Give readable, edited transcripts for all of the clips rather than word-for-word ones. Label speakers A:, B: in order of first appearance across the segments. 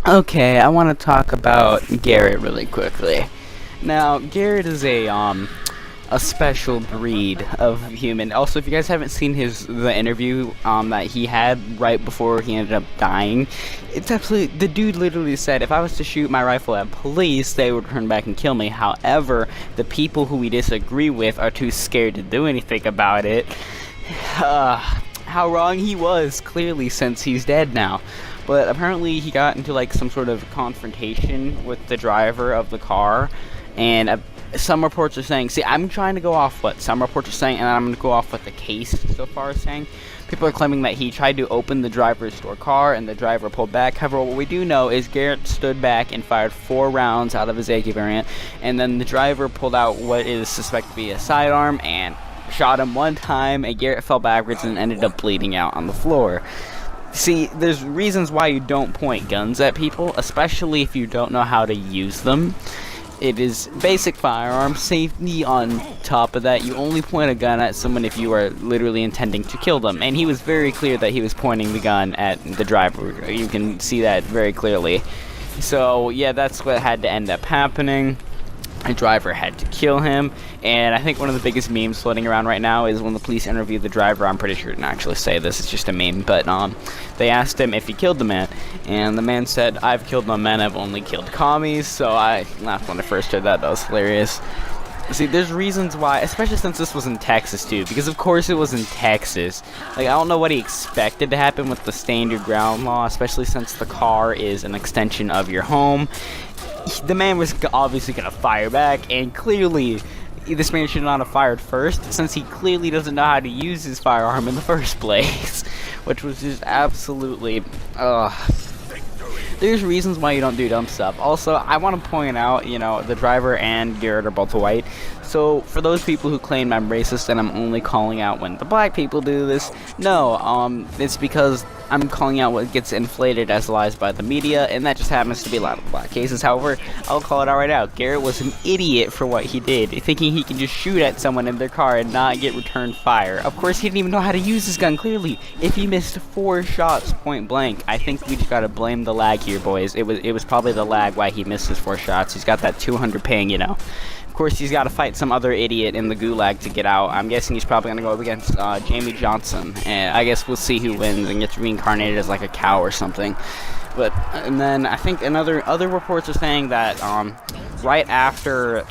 A: Okay, I want to talk about Garret really quickly. Now, Garret is a special breed of human. Also, if you guys haven't seen the interview that he had right before he ended up dying, it's absolutely, the dude literally said, if I was to shoot my rifle at police, they would turn back and kill me. However, the people who we disagree with are too scared to do anything about it. How wrong he was, clearly, since he's dead now. But apparently he got into like some sort of confrontation with the driver of the car, and some reports are saying, see, I'm trying to go off what some reports are saying, and I'm going to go off what the case so far is saying. People are claiming that he tried to open the driver's store car and the driver pulled back. However, what we do know is Garret stood back and fired 4 rounds out of his AK variant, and then the driver pulled out what is suspected to be a sidearm and shot him 1 time, and Garret fell backwards and ended up bleeding out on the floor. See, there's reasons why you don't point guns at people, especially if you don't know how to use them. It is basic firearm safety. On top of that, you only point a gun at someone if you are literally intending to kill them. And he was very clear that he was pointing the gun at the driver. You can see that very clearly. So, yeah, that's what had to end up happening. The driver had to kill him, and I think one of the biggest memes floating around right now is when the police interviewed the driver. I'm pretty sure didn't actually say this, it's just a meme, but they asked him if he killed the man, and the man said, I've killed no men, I've only killed commies. So I laughed when I first heard that. That was hilarious. See, there's reasons why, especially since this was in Texas too, because of course it was in Texas. Like, I don't know what he expected to happen with the stand your ground law, especially since the car is an extension of your home. The man was obviously going to fire back, and clearly this man should not have fired first, since he clearly doesn't know how to use his firearm in the first place, which was just absolutely, There's reasons why you don't do dumb stuff. Also, I want to point out, the driver and Garret are both white. So, for those people who claim I'm racist and I'm only calling out when the black people do this, no, it's because I'm calling out what gets inflated as lies by the media, and that just happens to be a lot of black cases. However, I'll call it out right now. Garret was an idiot for what he did, thinking he can just shoot at someone in their car and not get return fire. Of course, he didn't even know how to use his gun, clearly. If he missed 4 shots point blank, I think we just gotta blame the lag here, boys. It was probably the lag why he missed his 4 shots. He's got that 200 ping, Of course, he's got to fight some other idiot in the gulag to get out. I'm guessing he's probably going to go up against Jamie Johnson. And I guess we'll see who wins and gets reincarnated as like a cow or something. And then I think other reports are saying that right after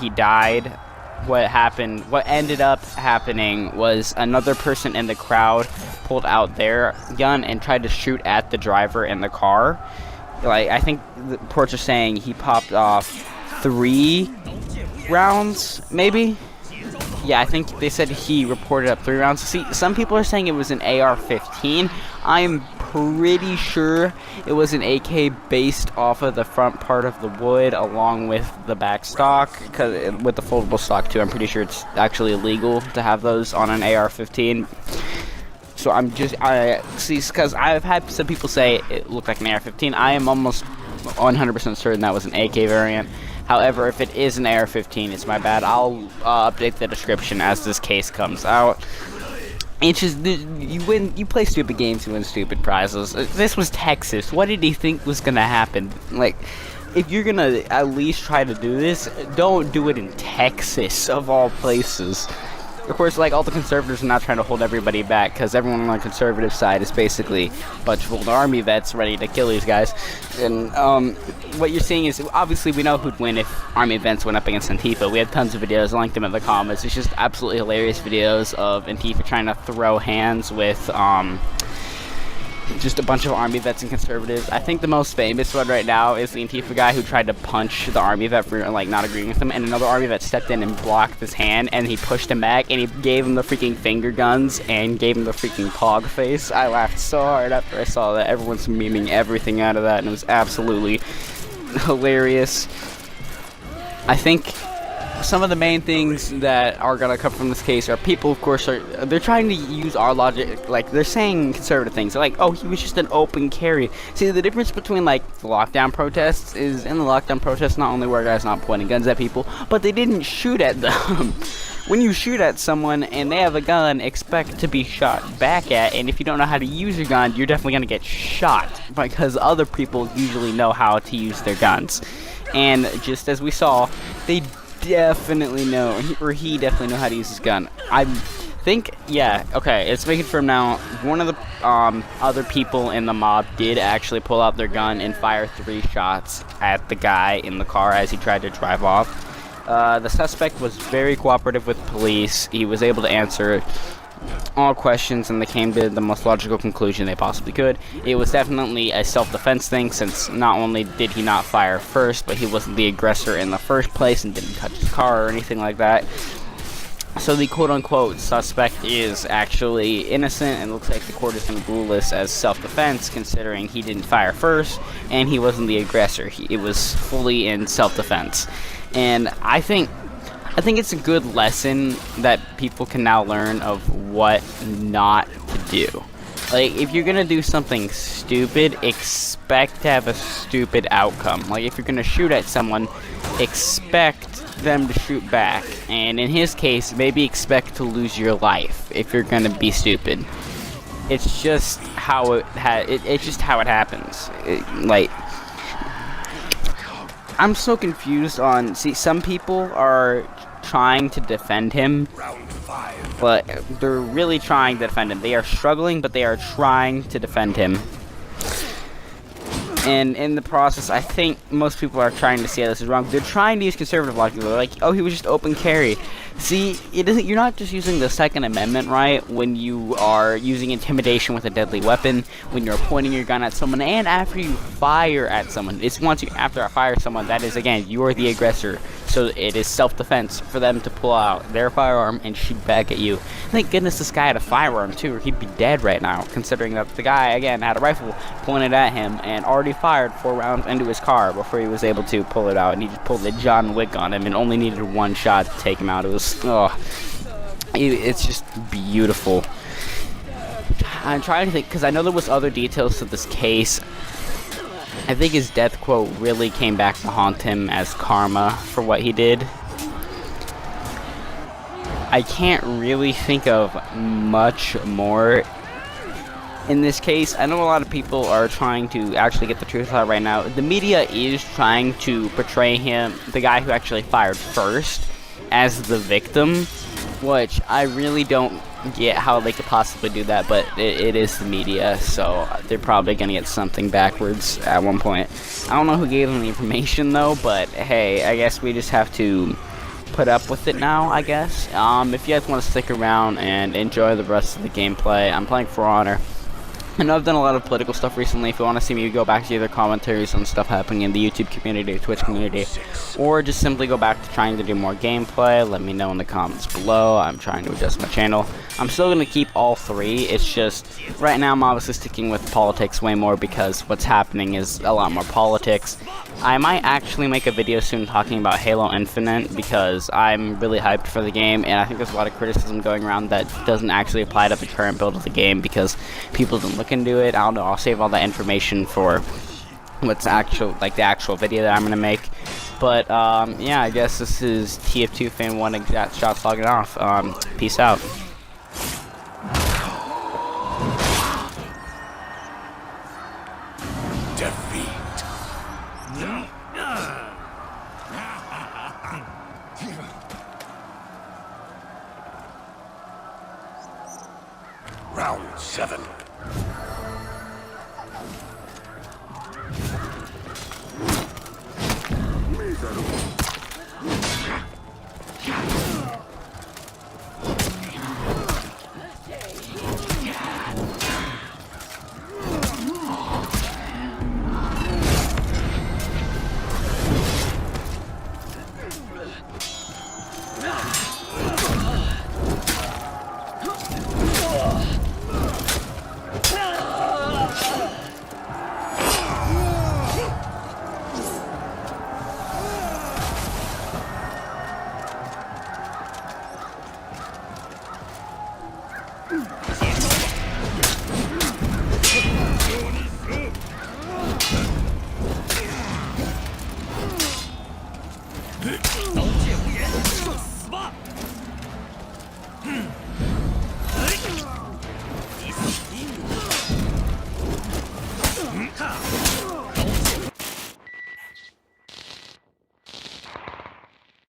A: he died, what ended up happening was another person in the crowd pulled out their gun and tried to shoot at the driver in the car. Like, I think the reports are saying he popped off 3 rounds, maybe? Yeah, I think they said he reported up 3 rounds. See, some people are saying it was an AR-15. I'm pretty sure it was an AK based off of the front part of the wood along with the back stock, with the foldable stock too. I'm pretty sure it's actually illegal to have those on an AR-15. So because I've had some people say it looked like an AR-15. I am almost 100% certain that was an AK variant. However, if it is an AR-15, it's my bad. I'll update the description as this case comes out. It's just, you play stupid games, you win stupid prizes. This was Texas. What did he think was gonna happen? Like, if you're gonna at least try to do this, don't do it in Texas, of all places. Of course, like, all the conservatives are not trying to hold everybody back, because everyone on the conservative side is basically a bunch of old army vets ready to kill these guys. And what you're seeing is, obviously, we know who'd win if army vets went up against Antifa. We have tons of videos, I'll link them in the comments. It's just absolutely hilarious videos of Antifa trying to throw hands with just a bunch of army vets and conservatives. I think the most famous one right now is the Antifa guy who tried to punch the army vet for like not agreeing with him, and another army vet stepped in and blocked his hand, and he pushed him back, and he gave him the freaking finger guns and gave him the freaking pog face. I laughed so hard after I saw that. Everyone's memeing everything out of that, and it was absolutely hilarious. I think some of the main things that are going to come from this case are people, of course, they're trying to use our logic. Like, they're saying conservative things. They're like, oh, he was just an open carry. See, the difference between, like, the lockdown protests is in the lockdown protests, not only were guys not pointing guns at people, but they didn't shoot at them. when you shoot at someone and they have a gun, expect to be shot back at, and if you don't know how to use your gun, you're definitely going to get shot, because other people usually know how to use their guns. And just as we saw, they definitely know, or he definitely know how to use his gun. I think, yeah, okay, it's making confirmed now. One of the other people in the mob did actually pull out their gun and fire 3 shots at the guy in the car as he tried to drive off. The suspect was very cooperative with police. He was able to answer all questions, and they came to the most logical conclusion they possibly could. It was definitely a self-defense thing, since not only did he not fire first, but he wasn't the aggressor in the first place and didn't touch his car or anything like that. So the quote-unquote suspect is actually innocent, and looks like the court is going to rule this as self-defense, considering he didn't fire first and he wasn't the aggressor. It was fully in self-defense. And I think it's a good lesson that people can now learn of what not to do. Like, if you're gonna do something stupid, expect to have a stupid outcome. Like, if you're gonna shoot at someone, expect them to shoot back. And in his case, maybe expect to lose your life if you're gonna be stupid. It's just how it's just how it happens. Like, I'm so confused on. See, some people are trying to defend him, but they're really trying to defend him. They are struggling, but they are trying to defend him. And in the process, I think most people are trying to see how this is wrong. They're trying to use conservative logic. They're like, oh, he was just open carry. See, you're not just using the Second Amendment right when you are using intimidation with a deadly weapon, when you're pointing your gun at someone, and after you fire at someone. It's once you after I fire someone, that is, again, you are the aggressor. So it is self-defense for them to pull out their firearm and shoot back at you. Thank goodness this guy had a firearm too, or he'd be dead right now, considering that the guy, again, had a rifle pointed at him and already fired 4 rounds into his car before he was able to pull it out, and he just pulled the John Wick on him and only needed 1 shot to take him out. It was, it's just beautiful. I'm trying to think, because I know there was other details to this case. I think his death quote really came back to haunt him as karma for what he did. I can't really think of much more in this case. I know a lot of people are trying to actually get the truth out right now. The media is trying to portray him, the guy who actually fired first, as the victim, which I really don't get how they could possibly do that, but it is the media, so they're probably gonna get something backwards at one point. I don't know who gave them the information though, but hey, I guess we just have to put up with it now, I guess. If you guys want to stick around and enjoy the rest of the gameplay, I'm playing For Honor. I know I've done a lot of political stuff recently. If you want to see me go back to either commentaries on stuff happening in the YouTube community, Twitch community, or just simply go back to trying to do more gameplay, let me know in the comments below. I'm trying to adjust my channel. I'm still going to keep all 3. It's just, right now I'm obviously sticking with politics way more because what's happening is a lot more politics. I might actually make a video soon talking about Halo Infinite because I'm really hyped for the game, and I think there's a lot of criticism going around that doesn't actually apply to the current build of the game because people didn't look into it. I don't know, I'll save all that information for what's actual, like the actual video that I'm gonna make. But yeah, I guess this is TF2 Fan 1 Exact Shots logging off. Peace out.
B: Round 7. Misery.